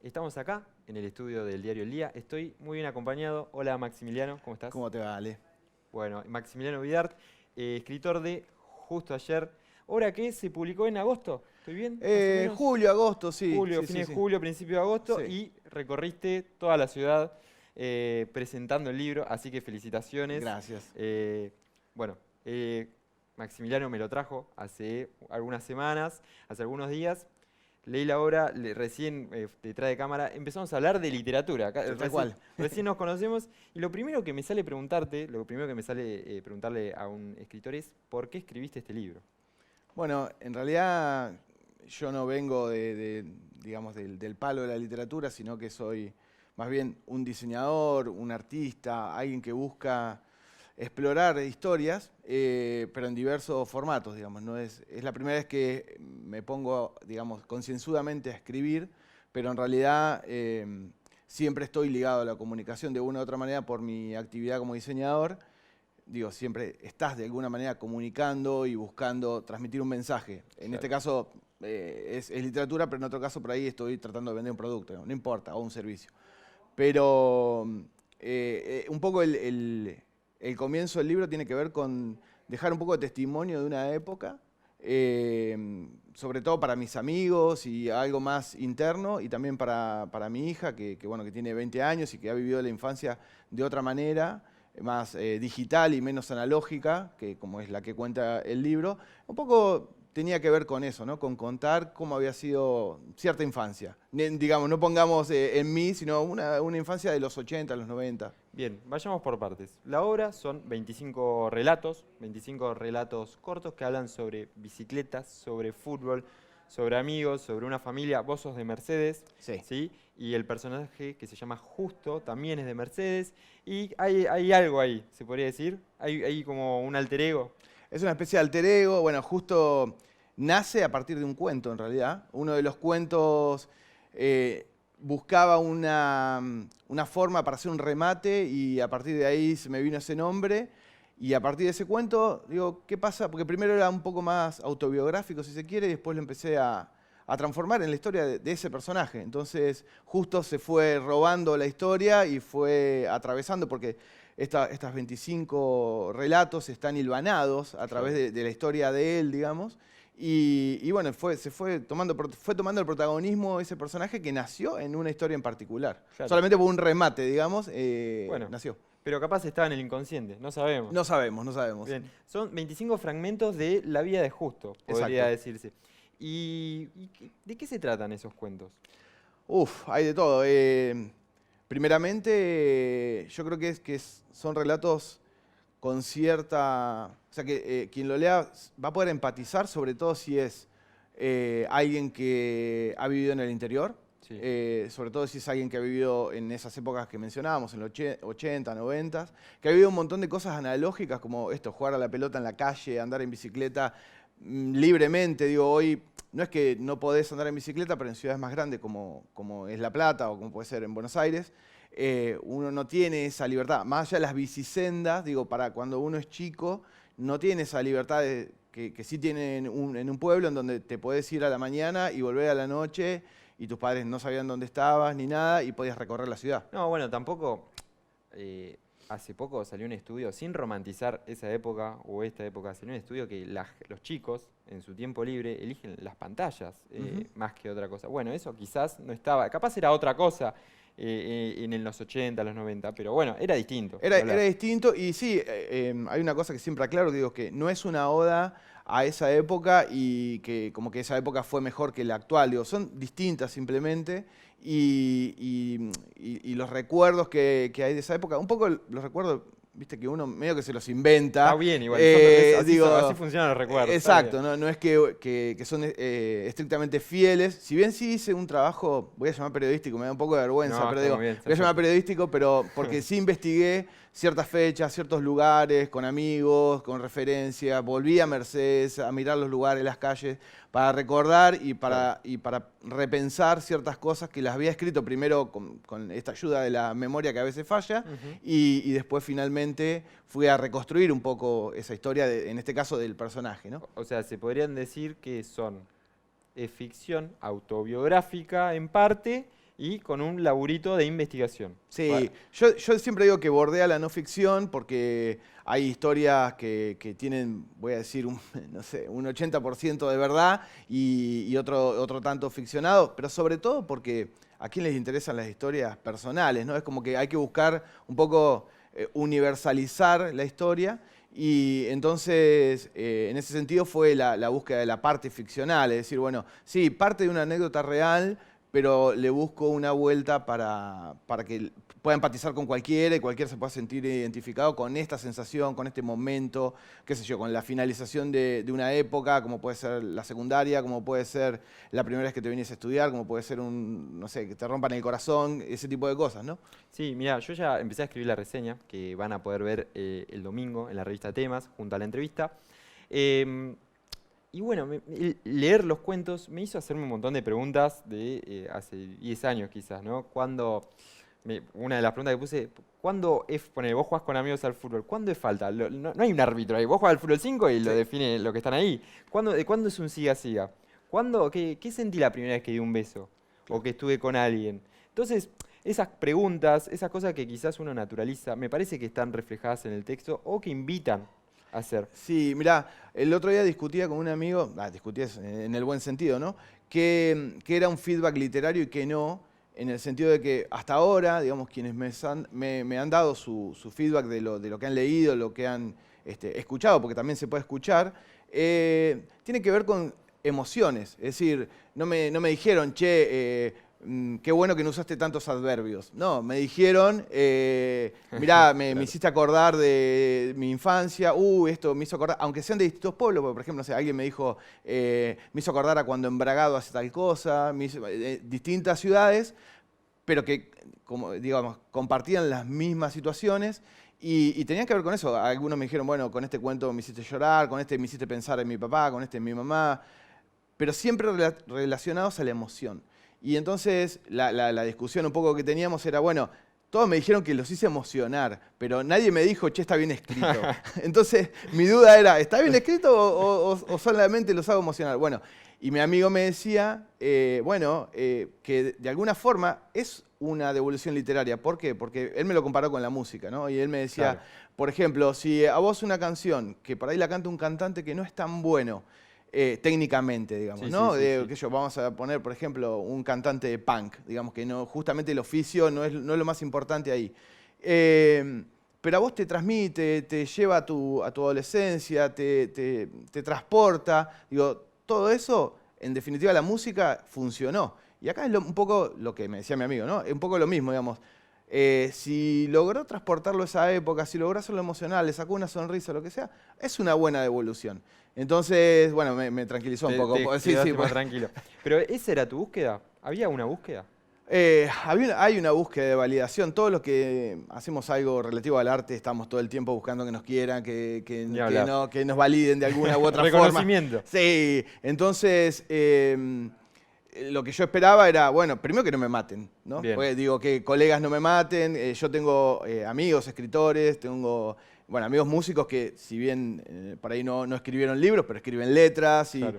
Estamos acá en el estudio del diario El Día. Estoy muy bien acompañado. Hola Maximiliano, ¿cómo estás? ¿Cómo te va, Ale? Bueno, Maximiliano Vidart, escritor de Justo Ayer, obra que se publicó en agosto. ¿Estoy bien? Más o menos. Julio, agosto, sí. Julio, Sí, fines sí, de sí. julio, principio de agosto, Sí. y recorriste toda la ciudad presentando el libro, así que felicitaciones. Gracias. Bueno, Maximiliano me lo trajo hace algunas semanas, hace algunos días. Leí la obra, recién detrás de cámara, empezamos a hablar de literatura. Tal cual. Recién nos conocemos y lo primero que me sale preguntarte, lo primero que me sale preguntarle a un escritor es ¿por qué escribiste este libro? Bueno, en realidad yo no vengo digamos, del palo de la literatura, sino que soy más bien un diseñador, un artista, alguien que busca explorar historias, pero en diversos formatos, digamos. No es la primera vez que me pongo, digamos, concienzudamente a escribir, pero en realidad siempre estoy ligado a la comunicación de una u otra manera por mi actividad como diseñador. Digo, siempre estás de alguna manera comunicando y buscando transmitir un mensaje. En este caso es literatura, pero en otro caso por ahí estoy tratando de vender un producto, no importa, o un servicio. Pero un poco el comienzo del libro tiene que ver con dejar un poco de testimonio de una época, sobre todo para mis amigos y algo más interno, y también para mi hija, bueno, que tiene 20 años y que ha vivido la infancia de otra manera, más digital y menos analógica, que como es la que cuenta el libro. Un poco tenía que ver con eso, ¿no? Con contar cómo había sido cierta infancia. Digamos, no pongamos en mí, sino una infancia de los 80, los 90. Bien, vayamos por partes. La obra son 25 relatos cortos que hablan sobre bicicletas, sobre fútbol, sobre amigos, sobre una familia. Vos sos de Mercedes, Sí. ¿sí? Y el personaje que se llama Justo también es de Mercedes. Y hay algo ahí, se podría decir. Hay como un alter ego. Es una especie de alter ego. Bueno, justo nace a partir de un cuento, en realidad. Uno de los cuentos buscaba una forma para hacer un remate y a partir de ahí se me vino ese nombre. Y a partir de ese cuento, digo, ¿qué pasa? Porque primero era un poco más autobiográfico, si se quiere, y después lo empecé a transformar en la historia de ese personaje. Entonces, justo se fue robando la historia y fue atravesando, porque estas 25 relatos están hilvanados a través de la historia de él, digamos. Y bueno, fue tomando el protagonismo ese personaje que nació en una historia en particular. Claro. Solamente por un remate, digamos, Bueno, nació. pero capaz estaba en el inconsciente, no sabemos. No sabemos, no sabemos. Bien, son 25 fragmentos de la vida de Justo, podría Exacto. decirse. ¿De qué se tratan esos cuentos? Uf, hay de todo. Primeramente, yo creo que son relatos con cierta... O sea, que quien lo lea va a poder empatizar, sobre todo si es alguien que ha vivido en el interior, Sí. sobre todo si es alguien que ha vivido en esas épocas que mencionábamos, en los 80, 90, que ha vivido un montón de cosas analógicas como esto, jugar a la pelota en la calle, andar en bicicleta libremente. Digo, hoy no es que no podés andar en bicicleta, pero en ciudades más grandes como es La Plata o como puede ser en Buenos Aires, uno no tiene esa libertad. Más allá de las bicisendas, digo, para cuando uno es chico, no tiene esa libertad que sí tiene en un pueblo en donde te podés ir a la mañana y volver a la noche y tus padres no sabían dónde estabas ni nada y podías recorrer la ciudad. No, bueno, tampoco. Hace poco salió un estudio, sin romantizar esa época o esta época, salió un estudio que los chicos en su tiempo libre eligen las pantallas más que otra cosa. Bueno, eso quizás no estaba, capaz era otra cosa en los 80, los 90, pero bueno, era distinto. Era distinto y sí, hay una cosa que siempre aclaro, digo que no es una oda a esa época y que como que esa época fue mejor que la actual, digo, son distintas simplemente y los recuerdos que hay de esa época, un poco los recuerdos, viste que uno medio que se los inventa. Está bien, igual, así funcionan los recuerdos. Exacto, no es que son estrictamente fieles, si bien sí hice un trabajo, voy a llamar periodístico, me da un poco de vergüenza, No, pero está digo, muy bien, voy a llamar periodístico, pero porque sí investigué ciertas fechas, ciertos lugares, con amigos, con referencia, volví a Mercedes a mirar los lugares, las calles, para recordar y para repensar ciertas cosas que las había escrito primero con esta ayuda de la memoria que a veces falla, y después finalmente fui a reconstruir un poco esa historia, en este caso del personaje, ¿no? O sea, se podrían decir que son ficción autobiográfica en parte y con un laburito de investigación. Sí, Bueno, yo siempre digo que bordea la no ficción porque hay historias que tienen, voy a decir, no sé, un 80% de verdad y otro tanto ficcionado, pero sobre todo porque a quién les interesan las historias personales, ¿no? Es como que hay que buscar un poco universalizar la historia y entonces en ese sentido fue la búsqueda de la parte ficcional, es decir, bueno, sí, parte de una anécdota real, pero le busco una vuelta para que pueda empatizar con cualquiera y cualquiera se pueda sentir identificado con esta sensación, con este momento, qué sé yo, con la finalización de una época, como puede ser la secundaria, como puede ser la primera vez que te vienes a estudiar, como puede ser no sé, que te rompan el corazón, ese tipo de cosas, ¿no? sí, mira, yo ya empecé a escribir la reseña, que van a poder ver el domingo en la revista Temas, junto a la entrevista. Em, Y bueno, leer los cuentos me hizo hacerme un montón de preguntas de hace 10 años quizás, ¿no? Una de las preguntas que puse, ¿cuándo es, poner, vos jugás con amigos al fútbol, ¿cuándo es falta? No hay un árbitro ahí, vos jugás al fútbol 5 y lo Sí. define lo que están ahí. ¿De cuándo es un siga-siga? ¿Qué sentí la primera vez que di un beso? O Claro. que estuve con alguien. Entonces, esas preguntas, esas cosas que quizás uno naturaliza, me parece que están reflejadas en el texto o que invitan a hacer. Sí, mirá, el otro día discutía con un amigo, discutía en el buen sentido, ¿no? Que era un feedback literario y que no, en el sentido de que hasta ahora, digamos, quienes me han dado su feedback de lo que han leído, lo que han escuchado, porque también se puede escuchar, tiene que ver con emociones. Es decir, no me dijeron, che, qué bueno que no usaste tantos adverbios. No, me dijeron, mirá, me Claro. hiciste acordar de mi infancia, esto me hizo acordar, aunque sean de distintos pueblos, porque, por ejemplo, no sé, alguien me dijo, me hizo acordar a cuando en Bragado hace tal cosa, distintas ciudades, pero que, como digamos, compartían las mismas situaciones y tenían que ver con eso. Algunos me dijeron, bueno, con este cuento me hiciste llorar, con este me hiciste pensar en mi papá, con este en mi mamá, pero siempre relacionados a la emoción. Y entonces la discusión un poco que teníamos era, bueno, todos me dijeron que los hice emocionar, pero nadie me dijo, che, está bien escrito. Entonces mi duda era, ¿está bien escrito o solamente los hago emocionar? Bueno, y mi amigo me decía, que de alguna forma es una devolución literaria. ¿Por qué? Porque él me lo comparó con la música, ¿no? Y él me decía, Claro. por ejemplo, si a vos una canción que por ahí la canta un cantante que no es tan bueno, técnicamente, digamos, Sí, sí, ¿no? sí, sí. Vamos a poner, por ejemplo, un cantante de punk, digamos que no, justamente el oficio no es lo más importante ahí. Pero a vos te transmite, te lleva a tu adolescencia, te transporta, digo, todo eso, en definitiva la música funcionó. Y acá es un poco lo que me decía mi amigo, ¿no? Es un poco lo mismo, digamos. Si logró transportarlo a esa época, si logró hacerlo emocional, le sacó una sonrisa, lo que sea, es una buena devolución. Entonces, bueno, me tranquilizó un poco. Te Sí, sí, quedaste más tranquilo. Pero ¿esa era tu búsqueda? ¿Había una búsqueda? hay una búsqueda de validación. Todos los que hacemos algo relativo al arte estamos todo el tiempo buscando que nos quieran, Ni hablar. que nos validen de alguna u otra forma. Reconocimiento. Sí, entonces lo que yo esperaba era, bueno, primero que no me maten, ¿no? Bien. Pues digo, que colegas no me maten. Yo tengo amigos escritores, tengo, bueno, amigos músicos que si bien por ahí no escribieron libros, pero escriben letras y... Claro.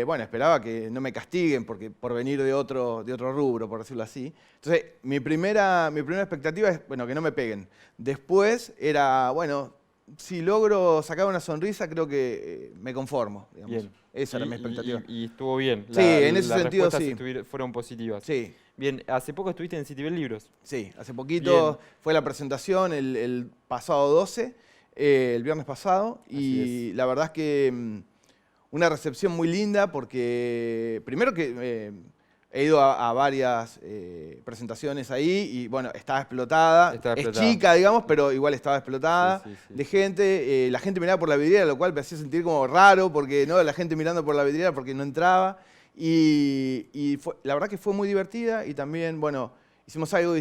bueno, esperaba que no me castiguen por venir de otro rubro, por decirlo así. Entonces, mi primera expectativa es, bueno, que no me peguen. Después era, bueno, si logro sacar una sonrisa, creo que me conformo, digamos. Bien. Esa era mi expectativa. Y estuvo bien. Sí, en ese Las sentido respuestas sí. fueron positivas. Sí, Bien, hace poco estuviste en Citibel Libros. sí. Hace poquito Bien. fue la presentación, el pasado 12, el viernes pasado, Así y la verdad es que una recepción muy linda porque, primero que he ido a varias presentaciones ahí y bueno, estaba explotada. Estaba Es explotada. chica, digamos, pero igual estaba explotada Sí, sí, sí. de gente. La gente miraba por la vidriera, lo cual me hacía sentir como raro porque no, la gente mirando por la vidriera porque no entraba. La verdad que fue muy divertida y también, bueno, hicimos algo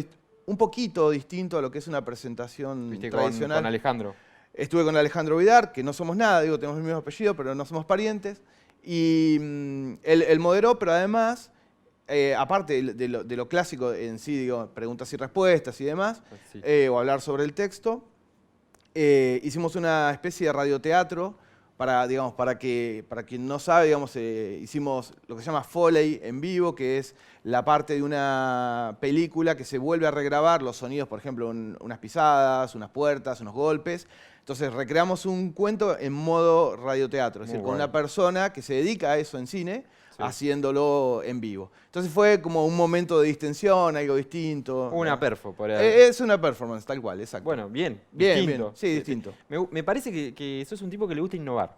un poquito distinto a lo que es una presentación Estuviste tradicional. con Alejandro. Estuve con Alejandro Vidar, que no somos nada, digo, tenemos el mismo apellido, pero no somos parientes. Y él moderó, pero además, aparte de lo clásico en sí, digo, preguntas y respuestas y demás, Sí. o hablar sobre el texto, hicimos una especie de radioteatro digamos, para quien no sabe, digamos, hicimos lo que se llama Foley en vivo, que es la parte de una película que se vuelve a regrabar los sonidos, por ejemplo, unas pisadas, unas puertas, unos golpes. Entonces recreamos un cuento en modo radioteatro, es decir, con una persona que se dedica a eso en cine, haciéndolo en vivo. Entonces fue como un momento de distensión, algo distinto. Una perfo, por ahí. Es una performance, tal cual, exacto. Bueno, bien. Bien, distinto. bien. Sí, distinto. Me parece que sos un tipo que le gusta innovar.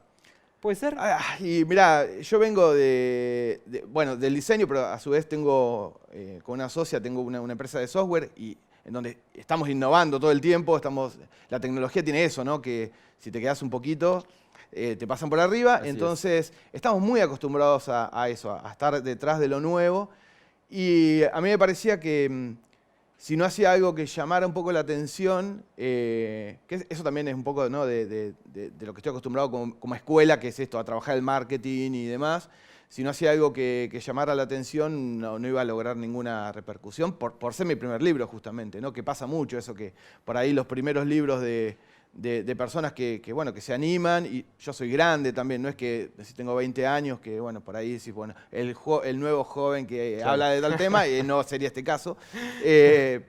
¿Puede ser? Y mirá, yo vengo bueno, del diseño, pero a su vez tengo, con una socia, tengo una empresa de software y en donde estamos innovando todo el tiempo. La tecnología tiene eso, ¿no? Que si te quedas un poquito, te pasan por arriba. Así Entonces, estamos muy acostumbrados a eso, a estar detrás de lo nuevo. Y a mí me parecía que si no hacía algo que llamara un poco la atención, que eso también es un poco, ¿no?, de lo que estoy acostumbrado como escuela, que es esto, a trabajar el marketing y demás. Si no hacía algo que llamara la atención, no iba a lograr ninguna repercusión, por ser mi primer libro justamente, ¿no? Que pasa mucho eso, que por ahí los primeros libros de personas bueno, que se animan, y yo soy grande también, no es que si tengo 20 años, que bueno, por ahí decís, bueno, el nuevo joven que habla de tal tema, no sería este caso,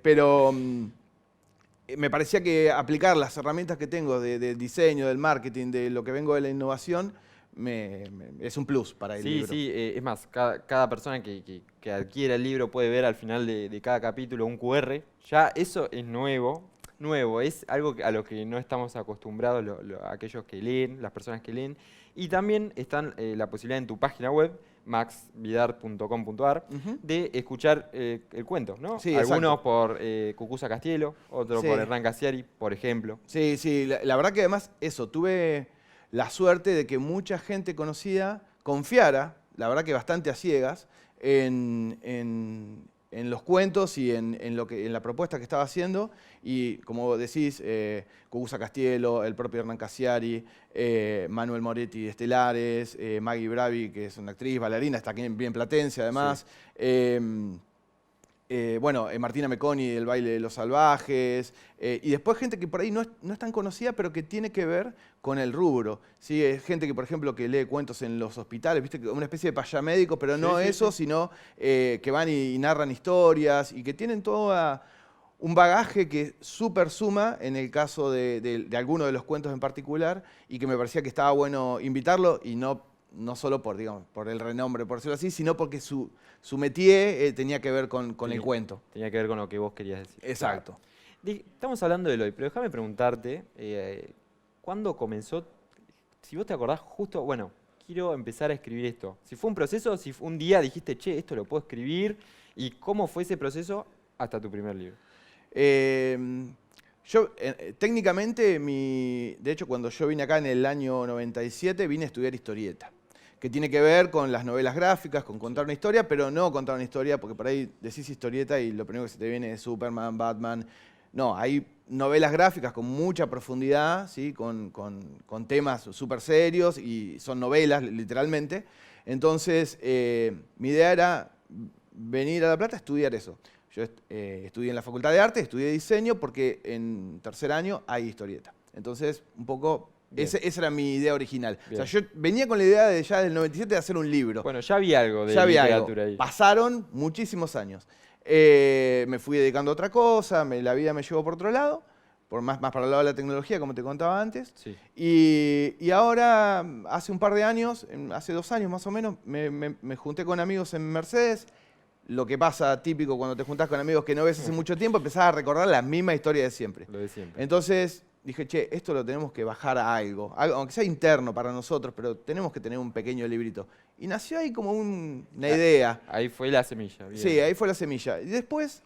pero me parecía que aplicar las herramientas que tengo de diseño, del marketing, de lo que vengo de la innovación, es un plus para el libro. Sí, es más, cada persona que adquiera el libro puede ver al final de cada capítulo un QR. Ya eso es nuevo, es algo a lo que no estamos acostumbrados aquellos que leen, las personas que leen. Y también está la posibilidad en tu página web, maxvidar.com.ar, de escuchar el cuento, ¿no? Sí, algunos exacto. por Cucuza Castielo, otros por Hernán Casiari, por ejemplo. Sí, la verdad que además eso, tuve la suerte de que mucha gente conocida confiara, la verdad que bastante a ciegas, en los cuentos y en la propuesta que estaba haciendo. Y como decís, Cucuza Castielo, el propio Hernán Casiari, Manuel Moretti de Estelares, Maggie Bravi, que es una actriz, bailarina, está aquí bien platense además. Sí. Bueno, Martina Meconi del Baile de los Salvajes, y después gente que por ahí no es tan conocida, pero que tiene que ver con el rubro. ¿Sí? Es gente que, por ejemplo, que lee cuentos en los hospitales, ¿viste? Una especie de payamédico, pero no eso, sino que van y narran historias y que tienen todo un bagaje que súper suma en el caso de alguno de los cuentos en particular, y que me parecía que estaba bueno invitarlo, y no solo por el renombre, por decirlo así, sino porque su métier tenía que ver con el cuento. Tenía que ver con lo que vos querías decir. Exacto. Claro. Estamos hablando del hoy, pero déjame preguntarte, ¿cuándo comenzó? Si vos te acordás justo, bueno, quiero empezar a escribir esto. Si fue un proceso, si un día dijiste, che, esto lo puedo escribir, ¿y cómo fue ese proceso hasta tu primer libro? Yo, técnicamente, de hecho, cuando yo vine acá en el año 97, vine a estudiar historieta, que tiene que ver con las novelas gráficas, con contar una historia, pero no contar una historia, porque por ahí decís historieta y lo primero que se te viene es Superman, Batman. No, hay novelas gráficas con mucha profundidad, ¿sí? con temas súper serios, y son novelas, literalmente. Entonces, mi idea era venir a La Plata a estudiar eso. Yo estudié en la Facultad de Arte, estudié diseño, porque en tercer año hay historieta. Entonces, un poco, esa era mi idea original. Bien. O sea, yo venía con la idea ya del 97 de hacer un libro. Bueno, ya había algo de literatura ahí. Pasaron muchísimos años. Me fui dedicando a otra cosa, la vida me llevó por otro lado, más para el lado de la tecnología, como te contaba antes. Sí. Y ahora, hace un par de años, hace 2 años más o menos, me junté con amigos en Mercedes. Lo que pasa típico cuando te juntás con amigos que no ves hace mucho tiempo, empezás a recordar la misma historia de siempre. Lo de siempre. Entonces dije, che, esto lo tenemos que bajar a algo, aunque sea interno para nosotros, pero tenemos que tener un pequeño librito. Y nació ahí como una idea. Ahí fue la semilla. Bien. Sí, ahí fue la semilla. Y después,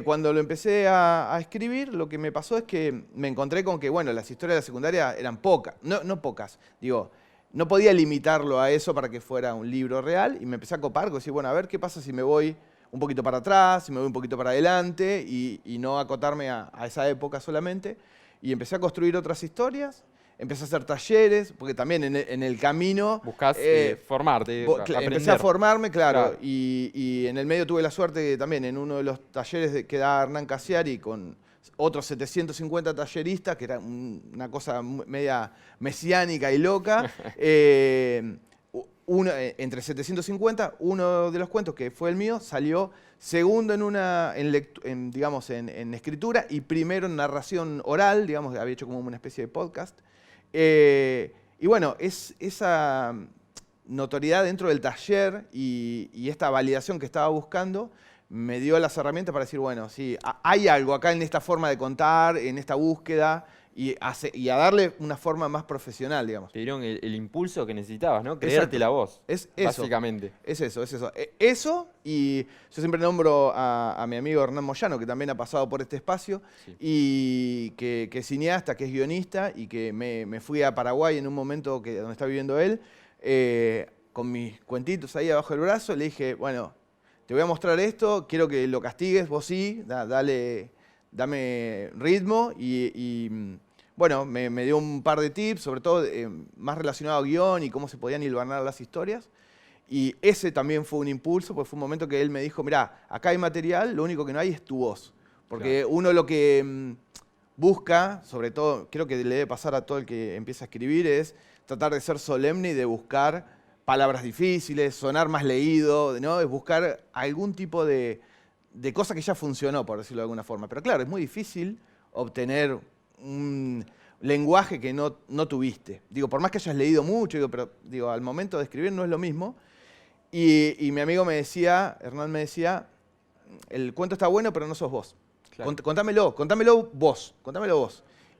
cuando lo empecé a escribir, lo que me pasó es que me encontré con que, bueno, las historias de la secundaria eran pocas, no pocas, digo, no podía limitarlo a eso para que fuera un libro real, y me empecé a copar, decir, bueno, a ver qué pasa si me voy un poquito para atrás, si me voy un poquito para adelante, y no acotarme a esa época solamente. Y empecé a construir otras historias, empecé a hacer talleres, porque también en el camino... Buscás formarte, aprender. Empecé a formarme, claro. Y en el medio tuve la suerte también, en uno de los talleres que da Hernán Casiari, otros 750 talleristas, que era una cosa media mesiánica y loca. Entre 750, uno de los cuentos, que fue el mío, salió segundo en escritura y primero en narración oral, digamos, había hecho como una especie de podcast. Y bueno, esa notoriedad dentro del taller y esta validación que estaba buscando me dio las herramientas para decir, bueno, sí, hay algo acá en esta forma de contar, en esta búsqueda, y a darle una forma más profesional, digamos. Te dieron el impulso que necesitabas, ¿no? Creerte la voz, es eso, básicamente. Es eso. Eso, y yo siempre nombro a mi amigo Hernán Moyano, que también ha pasado por este espacio, sí. Y que es cineasta, que es guionista, y que me fui a Paraguay en un momento donde está viviendo él, con mis cuentitos ahí abajo del brazo, le dije, bueno, te voy a mostrar esto, quiero que lo castigues, vos sí, dame ritmo y bueno, me dio un par de tips, sobre todo más relacionado a guión y cómo se podían hilvanar las historias. Y ese también fue un impulso, porque fue un momento que él me dijo, mirá, acá hay material, lo único que no hay es tu voz. Porque claro, uno lo que busca, sobre todo, creo que le debe pasar a todo el que empieza a escribir, es tratar de ser solemne y de buscar palabras difíciles, sonar más leído, ¿no? Es buscar algún tipo de cosa que ya funcionó, por decirlo de alguna forma. Pero claro, es muy difícil obtener un lenguaje que no tuviste. Digo, por más que hayas leído mucho, pero al momento de escribir no es lo mismo. Y mi amigo Hernán me decía, el cuento está bueno, pero no sos vos. Claro. Contámelo vos.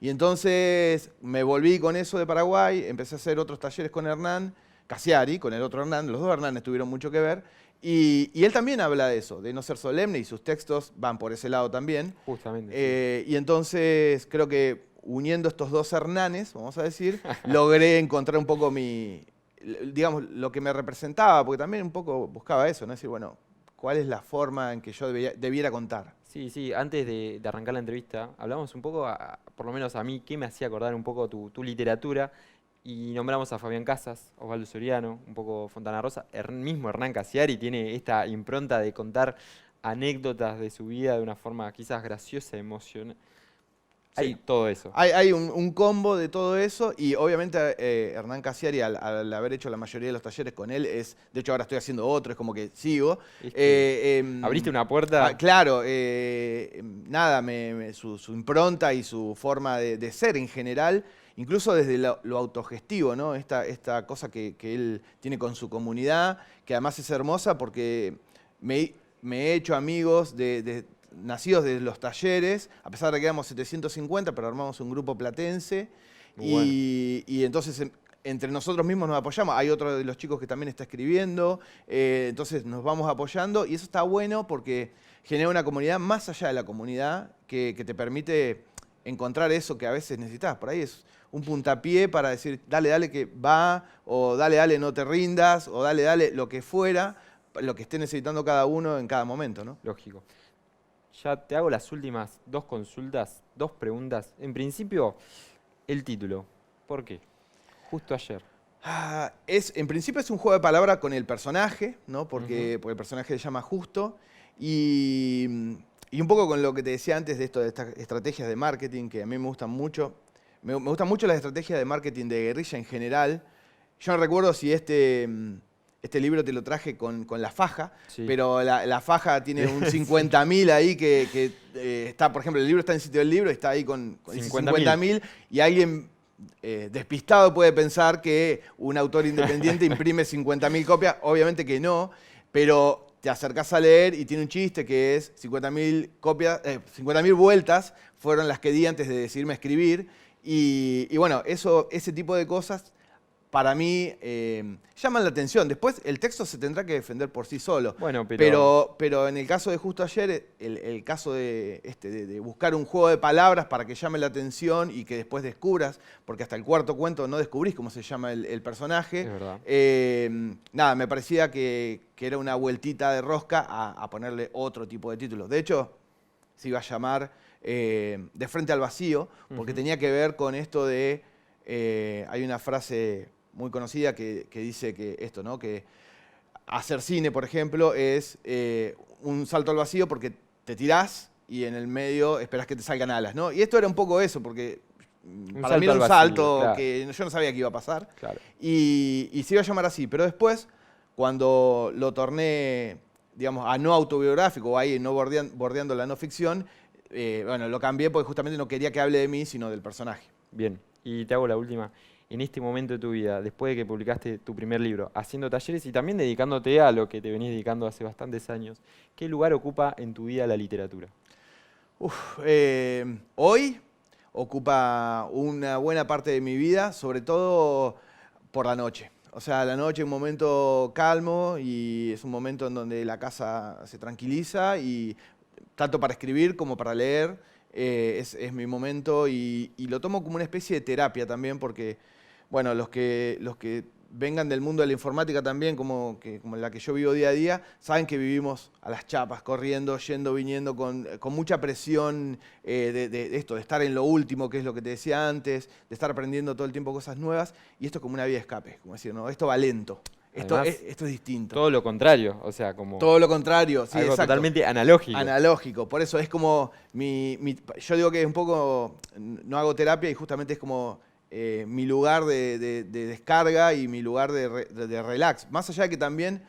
Y entonces me volví con eso de Paraguay, empecé a hacer otros talleres con Hernán Casiari, con el otro Hernán, los dos Hernández tuvieron mucho que ver. Y él también habla de eso, de no ser solemne, y sus textos van por ese lado también. Justamente. Sí. Y entonces creo que uniendo estos dos Hernanes, vamos a decir, logré encontrar un poco lo que me representaba, porque también un poco buscaba eso, ¿no? Decir, bueno, ¿cuál es la forma en que yo debiera contar? Sí, antes de arrancar la entrevista, hablamos un poco, por lo menos a mí, qué me hacía acordar un poco tu literatura. Y nombramos a Fabián Casas, Osvaldo Soriano, un poco Fontana Rosa. Mismo Hernán Casiari tiene esta impronta de contar anécdotas de su vida de una forma quizás graciosa, emocional. Sí. Hay todo eso. Hay un combo de todo eso, y obviamente Hernán Casiari, al haber hecho la mayoría de los talleres con él, de hecho ahora estoy haciendo otro, es como que sigo. ¿Abriste una puerta? Claro, nada, su impronta y su forma de ser en general, incluso desde lo autogestivo, ¿no? Esta cosa que él tiene con su comunidad, que además es hermosa porque me he hecho amigos nacidos de los talleres, a pesar de que éramos 750, pero armamos un grupo platense. Y entonces entre nosotros mismos nos apoyamos. Hay otro de los chicos que también está escribiendo, entonces nos vamos apoyando, y eso está bueno porque genera una comunidad más allá de la comunidad que te permite encontrar eso que a veces necesitas. Por ahí es un puntapié para decir, dale que va, o dale, no te rindas, o dale, lo que fuera, lo que esté necesitando cada uno en cada momento, ¿no? Lógico. Ya te hago las últimas 2 consultas, 2 preguntas. En principio, el título. ¿Por qué? Justo ayer. En principio es un juego de palabras con el personaje, ¿no? Porque el personaje se llama Justo. Y un poco con lo que te decía antes de estas estrategias de marketing, que a mí me gustan mucho. Me gustan mucho las estrategias de marketing de guerrilla en general. Yo no recuerdo si este libro te lo traje con la faja, sí, pero la faja tiene un 50.000 ahí que está, por ejemplo, el libro está en sitio del libro, está ahí con 50.000, y alguien despistado puede pensar que un autor independiente imprime 50.000 copias. Obviamente que no, pero te acercás a leer y tiene un chiste que es 50.000 copias, 50.000 vueltas fueron las que di antes de decidirme a escribir. Y bueno, ese tipo de cosas para mí llaman la atención. Después el texto se tendrá que defender por sí solo. Bueno, pero en el caso de Justo Ayer, el caso de buscar un juego de palabras para que llame la atención y que después descubras, porque hasta el cuarto cuento no descubrís cómo se llama el personaje. Es verdad. Nada, me parecía que era una vueltita de rosca a ponerle otro tipo de título. De hecho, se iba a llamar De frente al vacío, porque tenía que ver con esto de... hay una frase muy conocida que dice que esto, ¿no? Que hacer cine, por ejemplo, es un salto al vacío porque te tirás y en el medio esperás que te salgan alas, ¿no? Y esto era un poco eso, porque para mí salto era un al vacío, salto claro. que yo no sabía que iba a pasar. Claro. Y se iba a llamar así, pero después, cuando lo torné, digamos, a no autobiográfico, o ahí no bordeando la no ficción, bueno, lo cambié porque justamente no quería que hable de mí, sino del personaje. Bien, y te hago la última. En este momento de tu vida, después de que publicaste tu primer libro, haciendo talleres y también dedicándote a lo que te venís dedicando hace bastantes años, ¿qué lugar ocupa en tu vida la literatura? Hoy ocupa una buena parte de mi vida, sobre todo por la noche. O sea, la noche es un momento calmo y es un momento en donde la casa se tranquiliza y tanto para escribir como para leer es mi momento y lo tomo como una especie de terapia también porque, bueno, los que vengan del mundo de la informática también, como la que yo vivo día a día, saben que vivimos a las chapas, corriendo, yendo, viniendo, con mucha presión de esto, de estar en lo último, que es lo que te decía antes, de estar aprendiendo todo el tiempo cosas nuevas, y esto es como una vía de escape, como decir, no, esto va lento, esto Además, es distinto. Todo lo contrario, o sea, como Todo lo contrario, sí, algo exacto. totalmente analógico. Analógico, por eso es como yo digo que es un poco, no hago terapia y justamente es como mi lugar de descarga y mi lugar de relax. Más allá de que también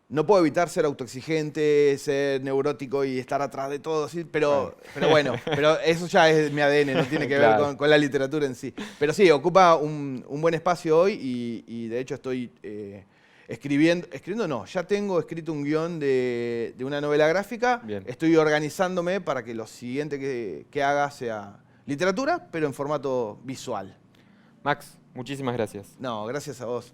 no puedo evitar ser autoexigente, ser neurótico y estar atrás de todo, ¿sí? Pero bueno, pero eso ya es mi ADN, no tiene que Claro. ver con la literatura en sí. Pero sí, ocupa un buen espacio hoy y de hecho estoy escribiendo no, ya tengo escrito un guión de una novela gráfica. Bien. Estoy organizándome para que lo siguiente que haga sea literatura, pero en formato visual. Max, muchísimas gracias. No, gracias a vos.